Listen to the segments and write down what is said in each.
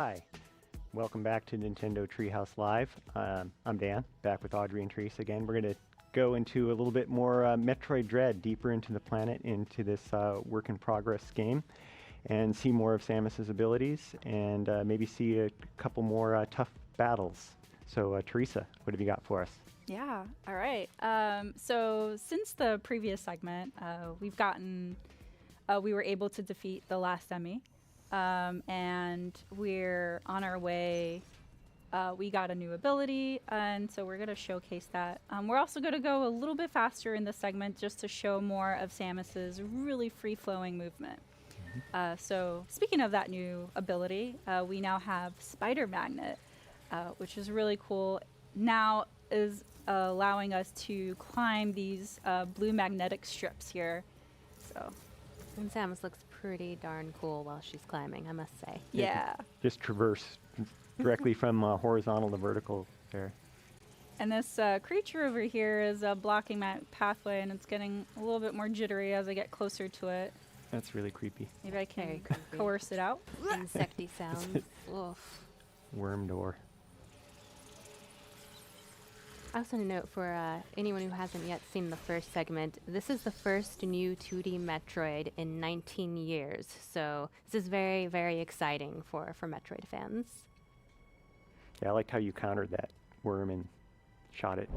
Hi, welcome back to Nintendo Treehouse Live. I'm Dan, back with Audrey and Teresa again. We're going to go into a little bit more Metroid Dread, deeper into the planet, into this work-in-progress game, and see more of Samus's abilities, and maybe see a couple more tough battles. So, Teresa, what have you got for us? Yeah, all right. So since the previous segment, we were able to defeat the last EMMI. And we're on our way. We got a new ability, and so we're going to showcase that. We're also going to go a little bit faster in this segment just to show more of Samus's really free-flowing movement. So speaking of that new ability, we now have Spider Magnet, which is really cool. Now is allowing us to climb these blue magnetic strips here. So. And Samus looks pretty darn cool while she's climbing, I must say. Yeah. Just traverse directly from horizontal to vertical there. And this creature over here is blocking my pathway, and it's getting a little bit more jittery as I get closer to it. That's really creepy. Maybe I can coerce it out. Insecty sounds. Oof. Worm door. I also want to note for anyone who hasn't yet seen the first segment, this is the first new 2D Metroid in 19 years. So this is very, very exciting for Metroid fans. Yeah, I liked how you countered that worm and shot it.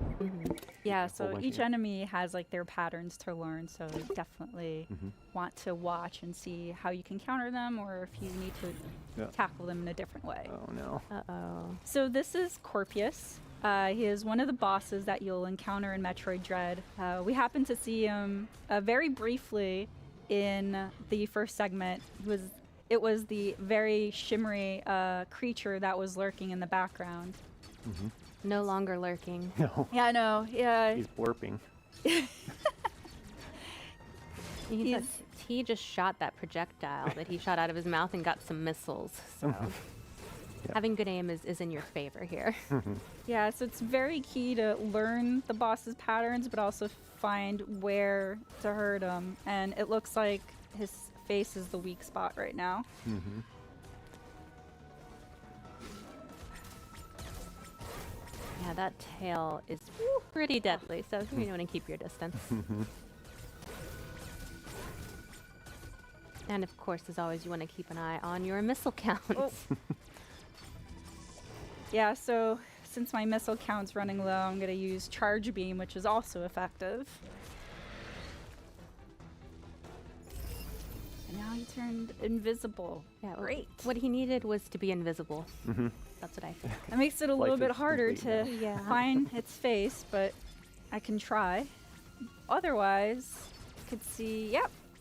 Yeah, so each enemy has like their patterns to learn, so you definitely want to watch and see how you can counter them, or if you need to tackle them in a different way. Oh no. Uh-oh. So this is Corpus. He is one of the bosses that you'll encounter in Metroid Dread. We happened to see him very briefly in the first segment. It was the very shimmery creature that was lurking in the background. No longer lurking. No. Yeah, I know. Yeah. He's blurping. He just shot that projectile that he shot out of his mouth and got some missiles. So having good aim is in your favor here. Yeah, so it's very key to learn the boss's patterns, but also find where to hurt him. And it looks like his face is the weak spot right now. Yeah, that tail is pretty deadly, so you want to keep your distance. And of course, as always, you want to keep an eye on your missile counts. Oh. Yeah, so since my missile count's running low, I'm going to use Charge Beam, which is also effective. And now he turned invisible. Yeah, great. What he needed was to be invisible. That's what I think. It makes it a little bit harder to find its face, but I can try. Otherwise, I could see,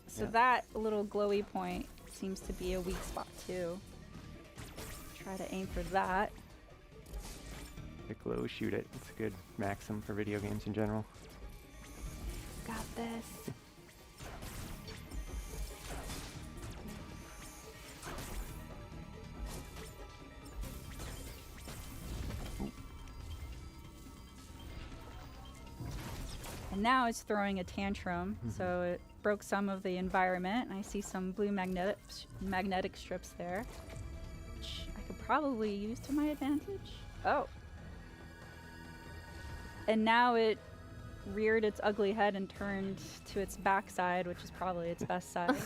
so that little glowy point seems to be a weak spot too. Try to aim for that. The glow, shoot it. It's a good maxim for video games in general. Got this. And now it's throwing a tantrum, so it broke some of the environment. I see some blue magnetic strips there, which I could probably use to my advantage. Oh. And now it reared its ugly head and turned to its backside, which is probably its best side.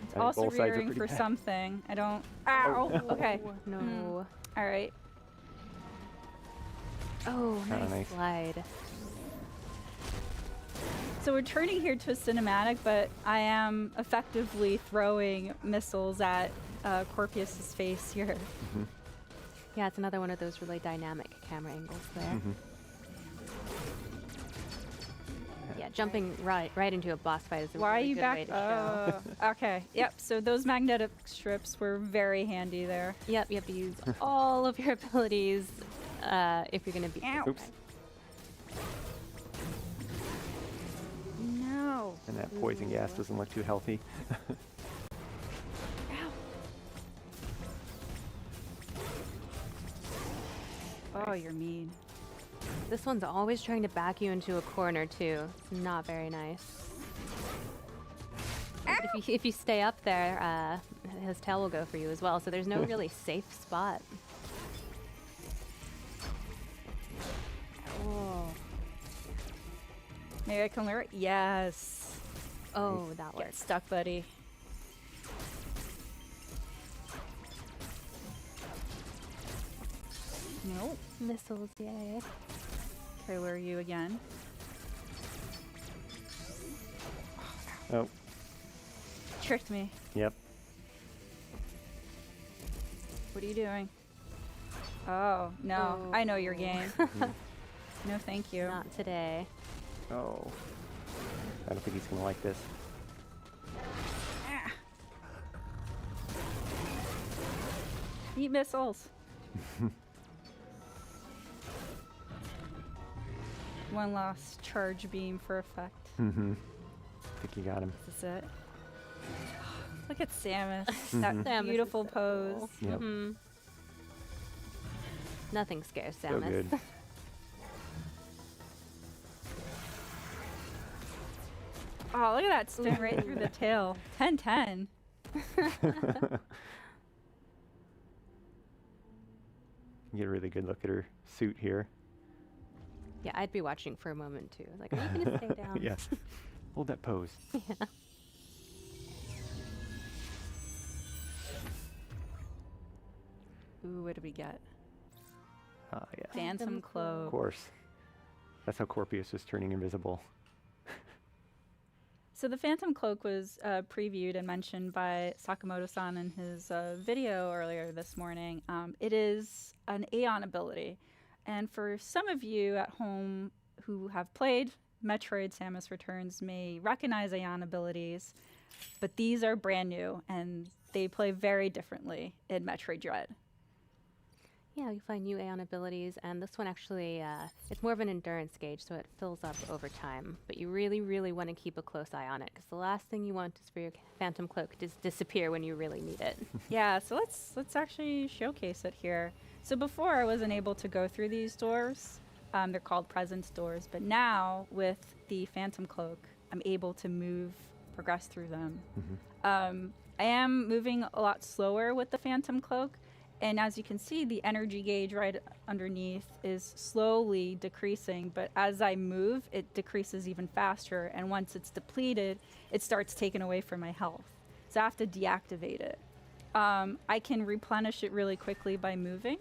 It's also rearing for something. I don't... Ow! Oh. Okay. No. All right. Oh, nice slide. So we're turning here to a cinematic, but I am effectively throwing missiles at Corpus's face here. Yeah, it's another one of those really dynamic camera angles there. Yeah, jumping right into a boss fight is a really good way to show. Okay, yep, so those magnetic strips were very handy there. Yep, you have to use all of your abilities if you're going to beat this Oops. guy. No. And that poison gas doesn't look too healthy. Oh, you're mean. This one's always trying to back you into a corner, too. It's not very nice. Ow! if you stay up there, his tail will go for you as well. So there's no really safe spot. Oh. Maybe I can lure it? Yes. Oh, that Get works. stuck, buddy. Nope. Missiles, yay. Okay, where are you again? Oh, Tricked me. yep. What are you doing? Oh, no. I know your game. No, thank you. Not today. Oh. I don't think he's going to like this. Ah. Eat missiles. One lost charge beam for effect. Mm-hmm. I think you got him. This is it. Look at Samus. Mhm. That Samus is beautiful so pose. cool. Yep. Mhm. Nothing scares So Samus. good. Oh, look at that spin right through the tail. 10-10. Get a really good look at her suit here. Yeah, I'd be watching for a moment too. Like, are you gonna stay down? Yes. Hold that pose. Yeah. Ooh, what did we get? Yeah. Phantom Of Cloak. course. That's how Corpus was turning invisible. So the Phantom Cloak was previewed and mentioned by Sakamoto-san in his video earlier this morning. It is an Aeon ability. And for some of you at home who have played Metroid Samus Returns may recognize Aeon abilities, but these are brand new and they play very differently in Metroid Dread. Yeah, you find new Aeon abilities, and this one actually, it's more of an endurance gauge, so it fills up over time. But you really, really want to keep a close eye on it, because the last thing you want is for your Phantom Cloak to disappear when you really need it. Yeah, so let's actually showcase it here. So before I wasn't able to go through these doors. They're called presence doors, but now with the Phantom Cloak, I'm able to move, progress through them. Mm-hmm. I am moving a lot slower with the Phantom Cloak, and as you can see, the energy gauge right underneath is slowly decreasing, but as I move, it decreases even faster, and once it's depleted, it starts taking away from my health. So I have to deactivate it. I can replenish it really quickly by moving,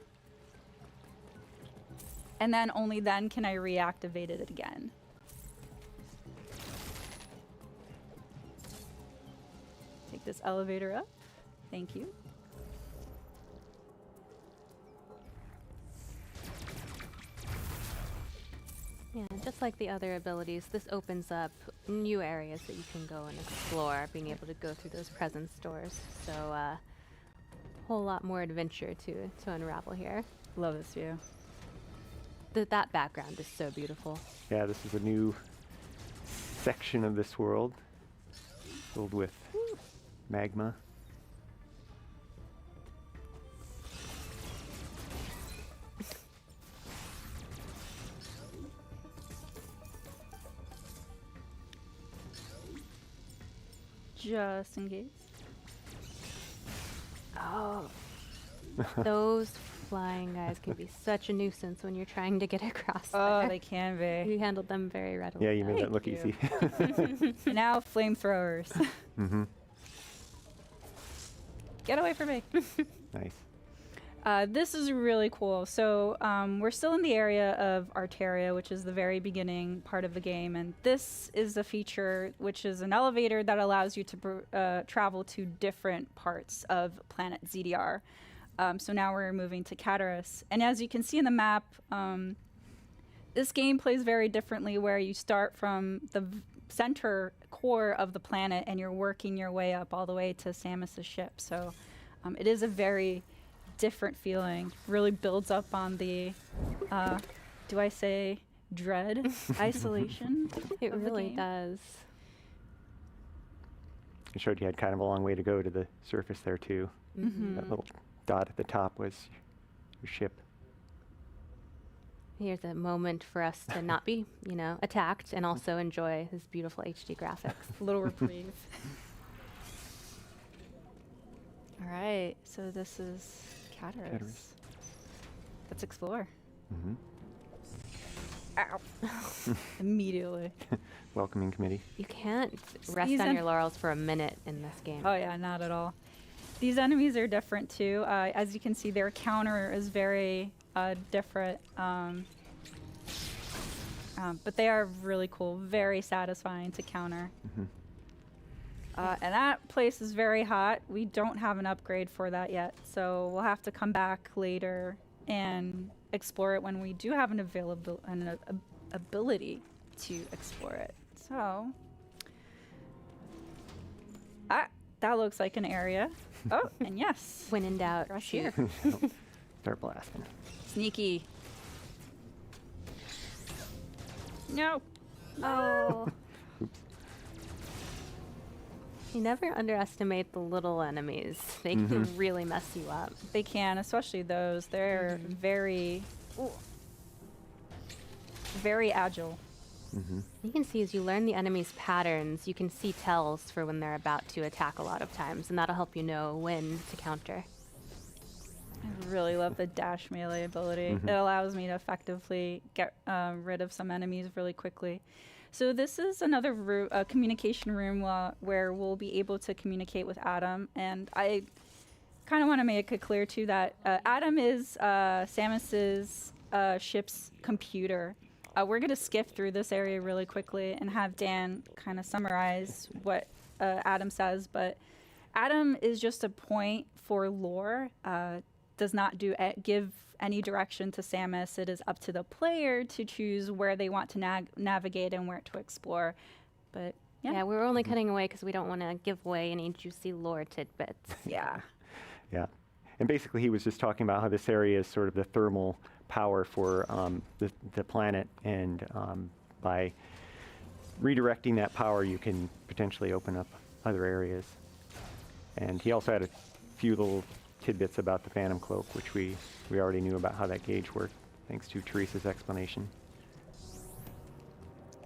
and then only then can I reactivate it again. Take this elevator up. Thank you. Yeah, just like the other abilities, this opens up new areas that you can go and explore, being able to go through those presence doors. So a whole lot more adventure to unravel here. Love this view. That background is so beautiful. Yeah, this is a new section of this world filled with magma. Just in case. Oh, those flying guys can be such a nuisance when you're trying to get across Oh, there. they can be. You handled them very readily. Yeah, you made that Thank look you. easy. And now flamethrowers. Mm-hmm. Get away from me. Nice. This is really cool. So we're still in the area of Arteria, which is the very beginning part of the game. And this is a feature which is an elevator that allows you to travel to different parts of planet ZDR. So now we're moving to Cataras. And as you can see in the map, this game plays very differently where you start from the center core of the planet and you're working your way up all the way to Samus's ship. So it is a very different feeling. Really builds up on the, do I say dread, isolation? It of the really game. does. It showed you had kind of a long way to go to the surface there too. Mm-hmm. That little dot at the top was your ship. Here's a moment for us to not be, attacked and also enjoy his beautiful HD graphics. A little reprieve. All right, so this is Cataras. Cataras. Let's explore. Mm-hmm. Ow. Immediately. Welcoming committee. You can't rest These on en- your laurels for a minute in this game. Oh yeah, not at all. These enemies are different too. As you can see, their counter is very different. But they are really cool, very satisfying to counter. Mm-hmm. And that place is very hot. We don't have an upgrade for that yet, so we'll have to come back later and explore it when we do have an ability to explore it. So, that looks like an area. Oh, and yes, When in doubt, Rush shoot. here. Start blasting. Sneaky. No. Oh. Oops. You never underestimate the little enemies. They can really mess you up. They can, especially those. They're very, very agile. Mm-hmm. You can see as you learn the enemy's patterns, you can see tells for when they're about to attack a lot of times, and that'll help you know when to counter. I really love the dash melee ability. Mhm. It allows me to effectively get rid of some enemies really quickly. So this is another communication room where we'll be able to communicate with Adam. And I kind of want to make it clear too that Adam is Samus's ship's computer. We're going to skip through this area really quickly and have Dan kind of summarize what Adam says. But Adam is just a point for lore. Does not give any direction to Samus. It is up to the player to choose where they want to navigate and where to explore. But Yeah, we're only cutting away because we don't want to give away any juicy lore tidbits. yeah. Yeah. And basically he was just talking about how this area is sort of the thermal power for the planet, and by redirecting that power you can potentially open up other areas. And he also had a few little tidbits about the Phantom Cloak, which we already knew about how that gauge worked, thanks to Teresa's explanation.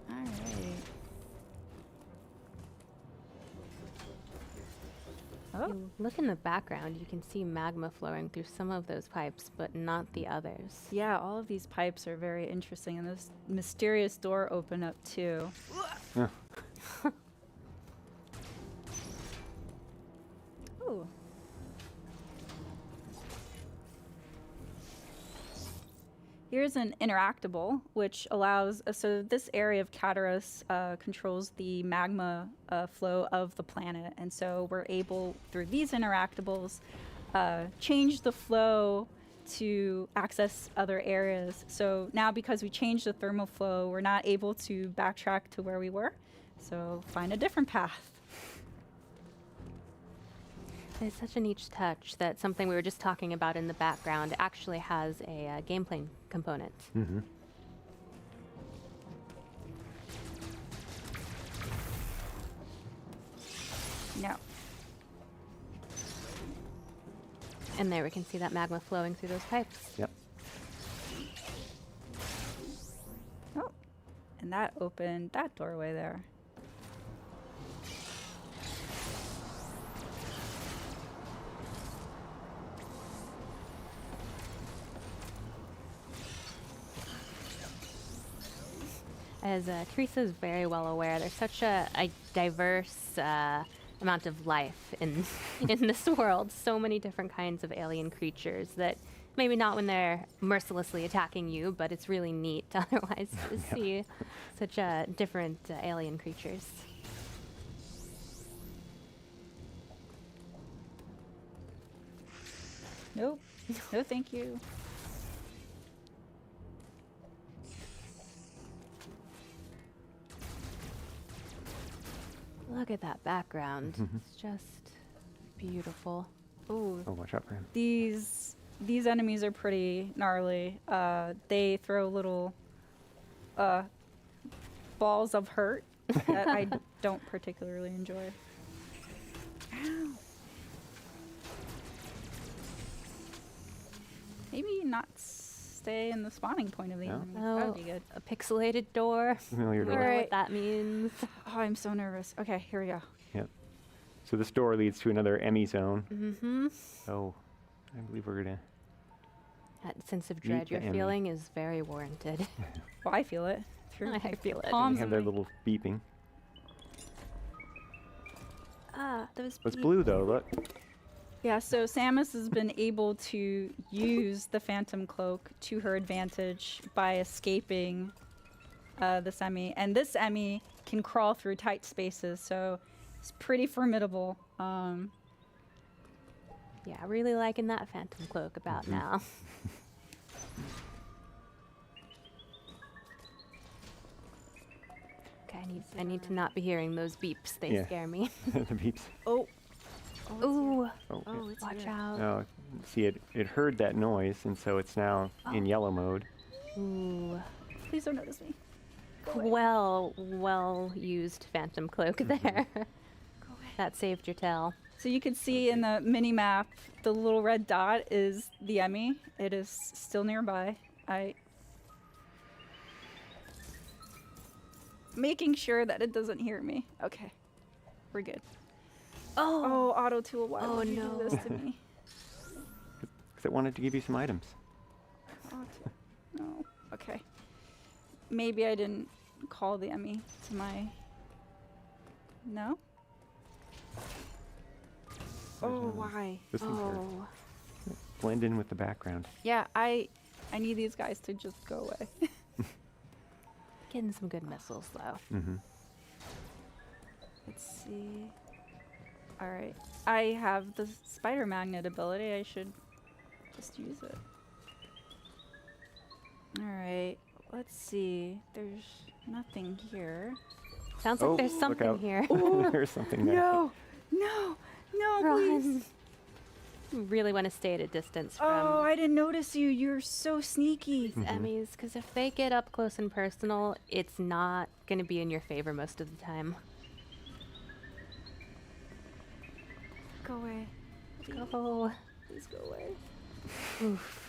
All right. Oh, You look in the background, you can see magma flowing through some of those pipes, but not the others. yeah, all of these pipes are very interesting, and this mysterious door opened up too. Yeah. Ooh. Here's an interactable, which allows, so this area of Cataras controls the magma flow of the planet. And so we're able, through these interactables, change the flow to access other areas. So now because we changed the thermal flow, we're not able to backtrack to where we were. So find a different path. It's such a neat touch that something we were just talking about in the background actually has a gameplay component. Mm-hmm. No. And there we can see that magma flowing through those pipes. Yep. Oh, and that opened that doorway there. As Teresa's very well aware, there's such a diverse amount of life in in this world. So many different kinds of alien creatures that maybe not when they're mercilessly attacking you, but it's really neat otherwise to see such different alien creatures. Nope. No, thank you. Look at that background. It's just beautiful. Ooh. Oh, watch out for him. These enemies are pretty gnarly. They throw little balls of hurt that I don't particularly enjoy. Ow. Maybe not stay in the spawning point of the No? enemy. That would be good. A pixelated door. Familiar I door. don't know Alright. what that means. Oh, I'm so nervous. Okay, here we go. Yep. So this door leads to another EMMI zone. Mm-hmm. So I believe we're gonna. That sense of Meet dread the you're enemy. feeling is very warranted. Well, I feel it. Through I feel it. They palms have of their my- little beeping. Those It's blue though. Look. Yeah, so Samus has been able to use the Phantom Cloak to her advantage by escaping this EMMI. And this EMMI can crawl through tight spaces, so it's pretty formidable. Yeah, really liking that Phantom Cloak about now. Okay, I need to not be hearing those beeps. They Yeah. scare me. The beeps. Oh, Ooh, Oh, oh, it's watch here. out. no. See, it heard that noise, and so it's now in yellow mode. Ooh. Please don't notice me. Well used Phantom Cloak there. That saved your tail. So you can see in the mini map, the little red dot is the EMMI. It is still nearby. Making sure that it doesn't hear me. Okay, we're good. Oh, Auto Tool, why Oh, would you no. do this to me? Because it wanted to give you some items. Auto Tool. No. Okay. Maybe I didn't call the EMMI to my. No. Oh, why? This thing's hurt. Oh. Blend in with the background. Yeah, I need these guys to just go away. Getting some good missiles though. Mm-hmm. Let's see. All right. I have the spider magnet ability. I should just use it. All right. Let's see. There's nothing here. Sounds Oh, like there's look something out. here. There's something there. No, please. Run. Really want to stay at a distance from Oh, I didn't notice you. You're so sneaky. these Emmys, because if they get up close and personal, it's not going to be in your favor most of the time. Go away. Oh. Please go away. Oof.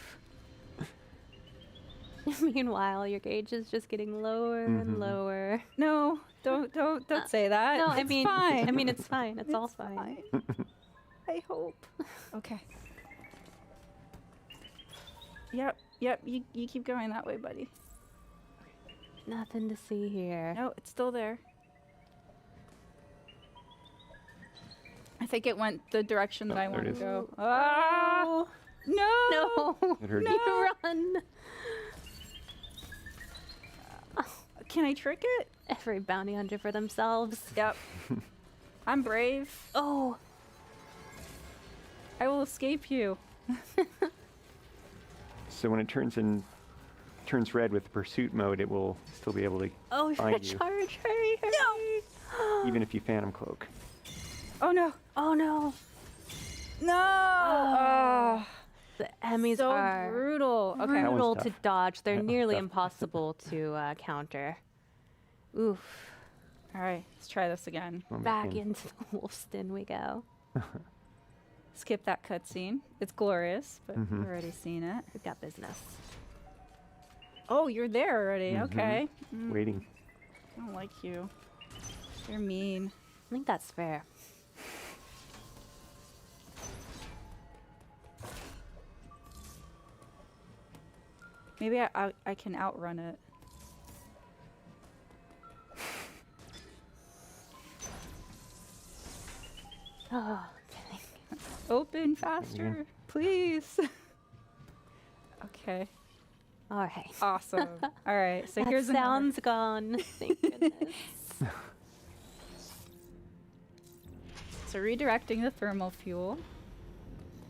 Meanwhile, your gauge is just getting lower and lower. No, don't say that. No, It's fine. I mean, it's fine. It's all fine. I hope. Okay. Yep. You keep going that way, buddy. Nothing to see here. No, it's still there. I think it went the direction that I there want it to is. go. Ah! No! No! It heard No! you. Run! Can I trick it? Every bounty hunter for themselves. Yep. I'm brave. Oh! I will escape you. So when it turns red with the pursuit mode, it will still be able to Oh, you're find a you, charge! Hurry, hurry! No! even if you phantom cloak. Oh no. Oh no! No! Oh. The Emmys So are brutal. Okay. That one's brutal to tough. dodge. They're That one's nearly tough. impossible to counter. Oof. All right. Let's try this again. One Back thing. into the wolf's den we go. Skip that cutscene. It's glorious, but Mhm. we've already seen it. We've got business. Oh, you're there already. Mhm. Okay. Waiting. I don't like you. You're mean. I think that's fair. Maybe I can outrun it. Oh, dang. Open faster, please. Okay. All right. Awesome. All right. So That here's another- sound's gone. Thank goodness. So redirecting the thermal fuel.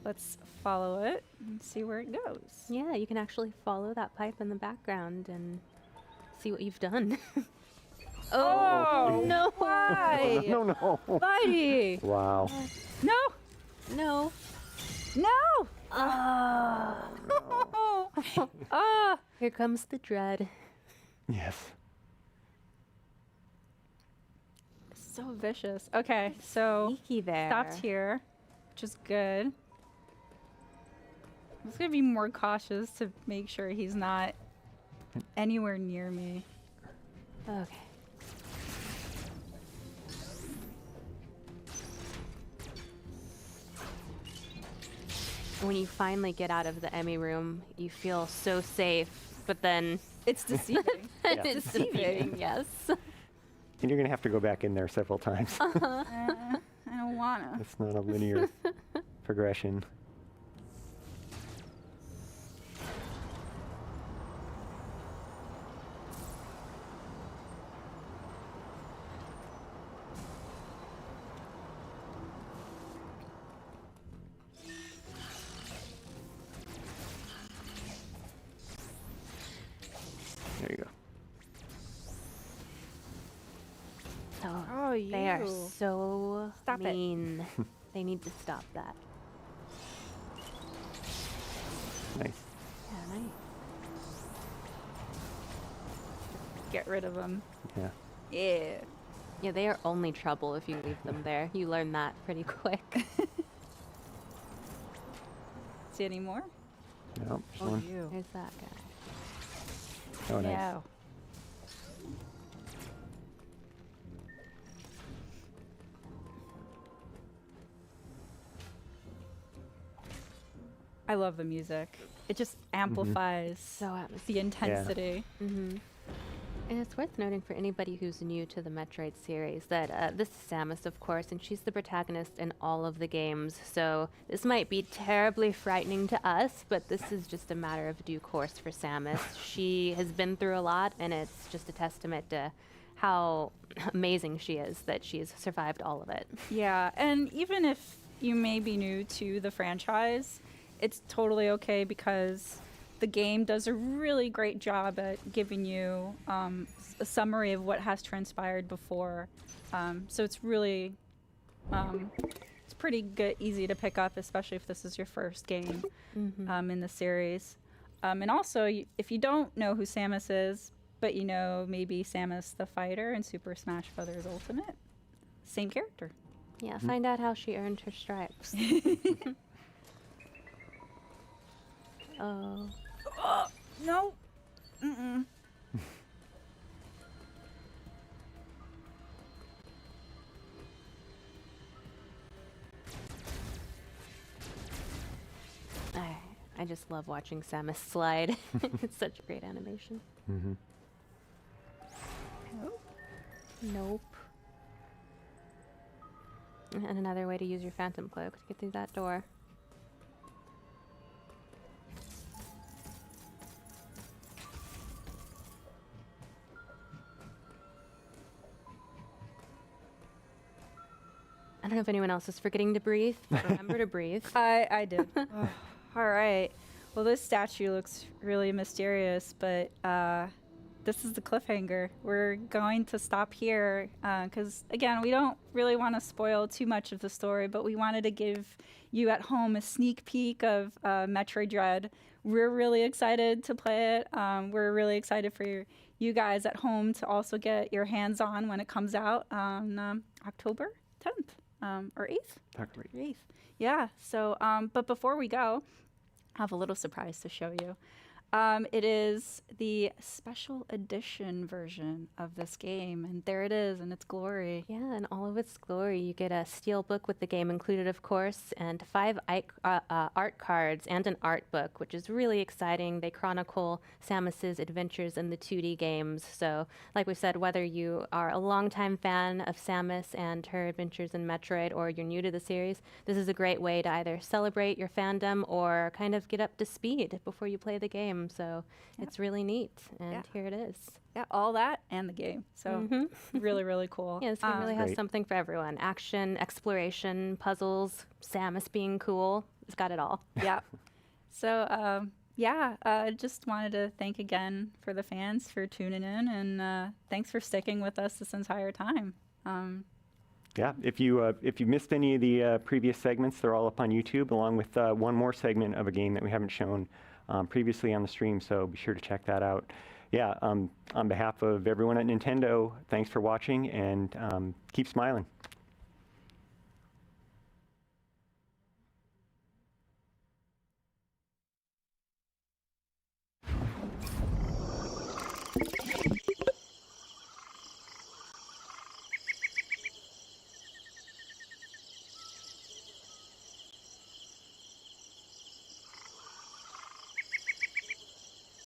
Let's follow it and see where it goes. Yeah, you can actually follow that pipe in the background and see what you've done. Oh, no! Why? No. Buddy. Wow. No. No. No. Ah. Ah. Here comes the dread. Yes. So vicious. Okay, so Sneaky there. stopped here, which is good. I'm just gonna be more cautious to make sure he's not anywhere near me. Okay. when you finally get out of the EMMI room, you feel so safe, but then It's deceiving. Yeah. it's deceiving, yes. And you're going to have to go back in there several times. I don't wanna. It's not a linear progression. There you go. Oh, Oh, they are you. so Stop it. mean. They need to stop that. Nice. Yeah, nice. Get rid of them. Yeah. Yeah. Yeah, they are only trouble if you leave them there. You learn that pretty quick. See any more? No, there's one. you. There's that guy. Oh, nice. Yeah. I love the music. It just amplifies So atmospheric. the intensity. Mm-hmm. And it's worth noting for anybody who's new to the Metroid series that this is Samus, of course, and she's the protagonist in all of the games. So this might be terribly frightening to us, but this is just a matter of due course for Samus. She has been through a lot, and it's just a testament to how amazing she is that she's survived all of it. Yeah, and even if you may be new to the franchise, it's totally okay because the game does a really great job at giving you a summary of what has transpired before. So it's really, it's pretty good, easy to pick up, especially if this is your first game in the series. And also, if you don't know who Samus is, but you know maybe Samus the fighter in Super Smash Bros. Ultimate, same character. Yeah, find out how she earned her stripes. Oh. No. Mm-mm. I just love watching Samus slide. It's such a great animation. Mm-hmm. Nope. Nope. And another way to use your Phantom Cloak to get through that door. I don't know if anyone else is forgetting to breathe, but remember to breathe. I did. All right. Well, this statue looks really mysterious, but this is the cliffhanger. We're going to stop here because, again, we don't really want to spoil too much of the story, but we wanted to give you at home a sneak peek of Metroid Dread. We're really excited to play it. We're really excited for you guys at home to also get your hands on when it comes out on October 10th or 8th. October 8th. Yeah. So, but before we go, I have a little surprise to show you. It is the special edition version of this game, and there it is in its glory. Yeah, in all of its glory. You get a steel book with the game included, of course, and 5 art cards and an art book, which is really exciting. They chronicle Samus's adventures in the 2D games. So, like we said, whether you are a longtime fan of Samus and her adventures in Metroid, or you're new to the series, this is a great way to either celebrate your fandom or kind of get up to speed before you play the game. So it's really neat, and here it is. Yeah, all that and the game. So really, really cool. Yeah, this game really has Great. something for everyone. Action, exploration, puzzles, Samus being cool. It's got it all. Yeah. So, just wanted to thank again for the fans for tuning in, and thanks for sticking with us this entire time. Yeah, if you missed any of the previous segments, they're all up on YouTube, along with one more segment of a game that we haven't shown previously on the stream, so be sure to check that out. Yeah, on behalf of everyone at Nintendo, thanks for watching, and keep smiling.